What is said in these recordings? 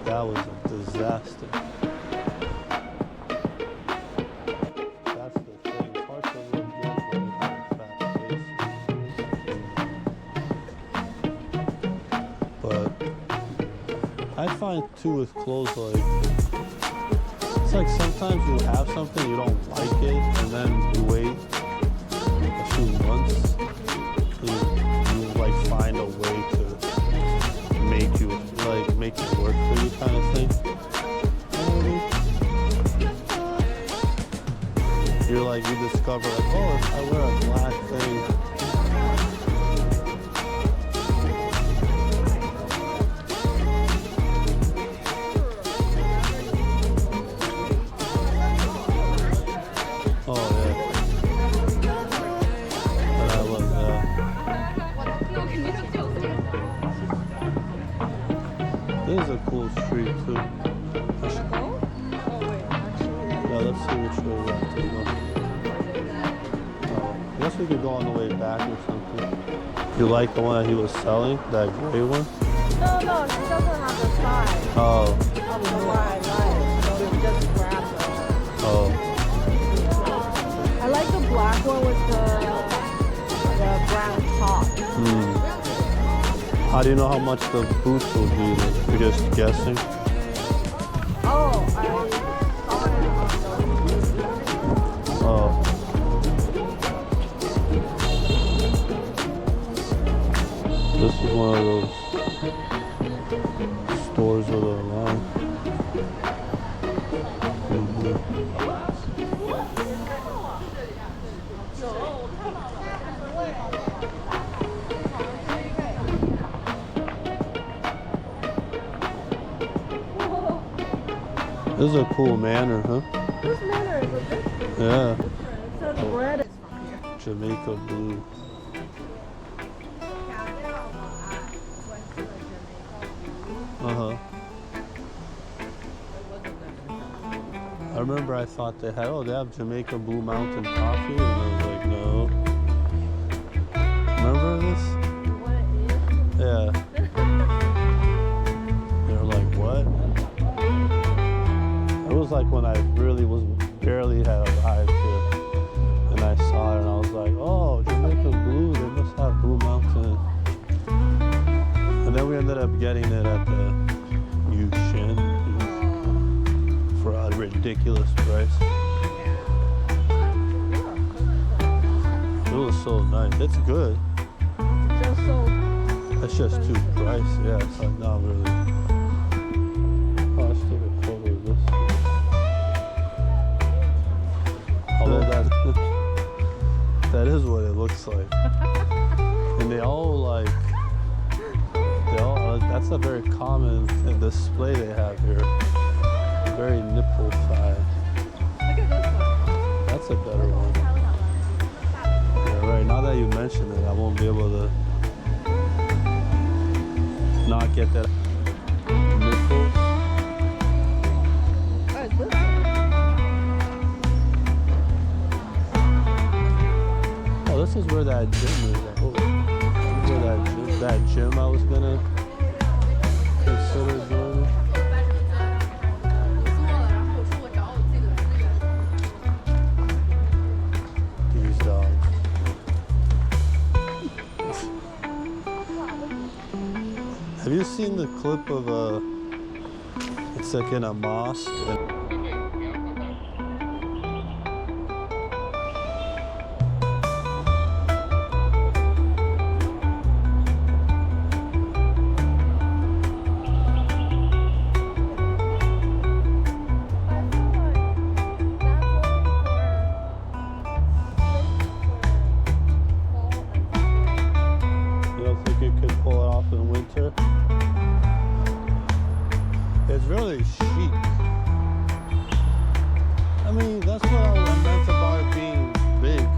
That was a disaster. That's the thing. It's hard to look good when you have a fat face. But I find too with clothes, like, it's like sometimes you have something, you don't like it, and then you wait a few months, you like find a way to make it work for you, kind of thing. You know what I mean? You're like, you discover like, oh, if I wear a black thing, oh yeah, and I love that. This is a cool street too. Yeah, let's see which way we have to go. I guess we could go on the way back or something. You like the one that he was selling? That gray one? No, she doesn't have the size. Oh. Of the right. So you just grab it. Oh. I like the black one with the brown top. How do you know how much the boots will be? Like, you're just guessing? Oh, I saw it. Oh. This is one of those stores with a line. This is a cool manor, huh? This manor is a bit. Yeah. It says bread is from here. Jamaica blue. Uh-huh. I remember I thought they had, oh, they have Jamaica Blue Mountain coffee, and I was like, no. Remember this? Yeah. They were like, what? It was like when I really was barely had arrived here, and I saw it, and I was like, oh, Jamaica Blue, they must have Blue Mountain. And then we ended up getting it at the Yushin for a ridiculous price. It was so nice. It's good. Just so. It's just too pricey. Yeah, it's like not really. Oh, let's take a photo of this. Although that is what it looks like. And they all like. That's a very common display they have here. Very nipple thigh. Look at this one. That's a better one. Yeah, right. Now that you mention it, I won't be able to not get that nipple. Oh, it's this one. Oh, this is where that gym is. Oh, where that gym I was gonna consider joining. These dogs. Have you seen the clip of it's like in a mosque? It's really chic. I mean, that's what I meant about it being big.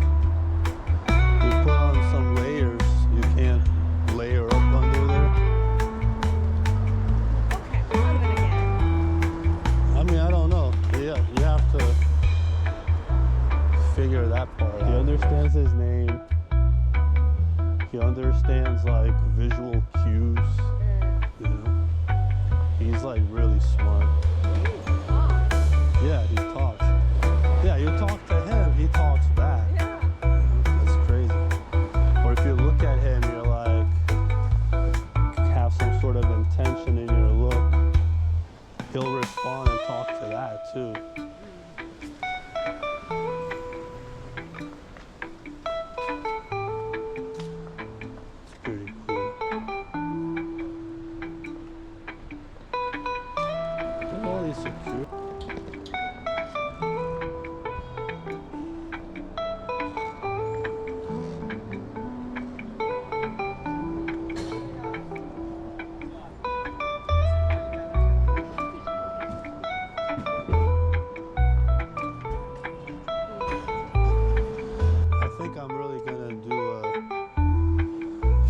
You put on some layers, you can't layer up under there. understands like visual cues. You know, he's like really smart. Yeah, he talks. Yeah, you talk to him, he talks back. That's crazy. Or if you look at him, you're like, have some sort of intention in your look, he'll respond and talk to that too. It's pretty cool. Look at all these secure. I think I'm really gonna do a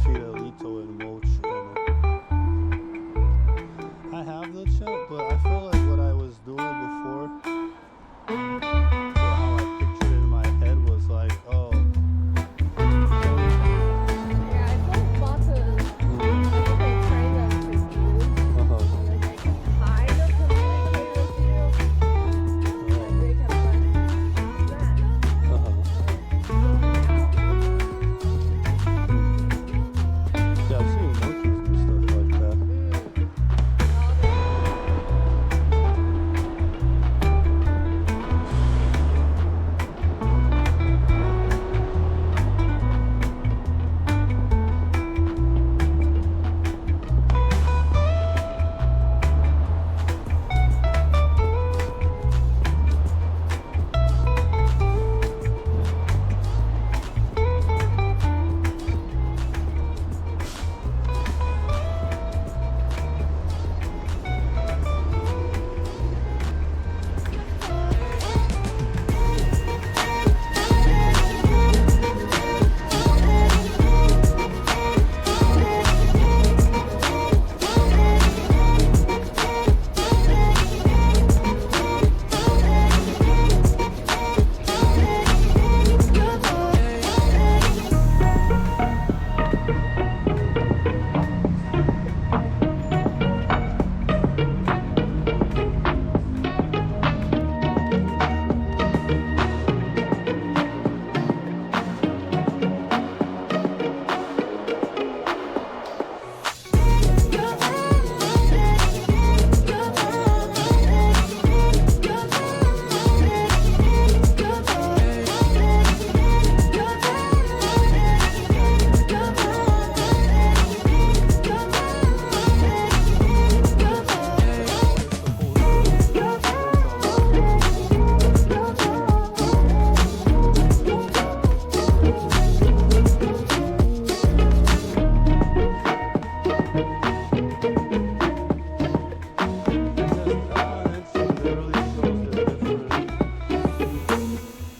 Fidelito in motion. I have the check, but I feel like what I was doing before, or how I pictured it in my head was like, oh, Yeah, I saw buses. They train them to use. uh-huh. And then they can kind of communicate with you. And they can like that. Uh-huh. Yeah, I've seen monkeys do stuff like that.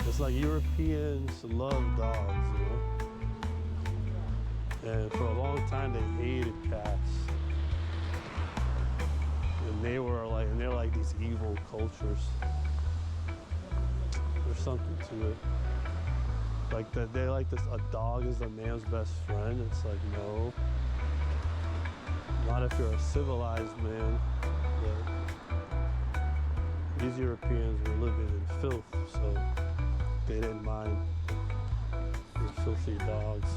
It's like Europeans love dogs, you know? And for a long time they hated cats. And they're like these evil cultures. There's something to it. Like that they like this, a dog is a man's best friend. It's like, no. Not if you're a civilized man. But these Europeans were living in filth, so they didn't mind these filthy dogs.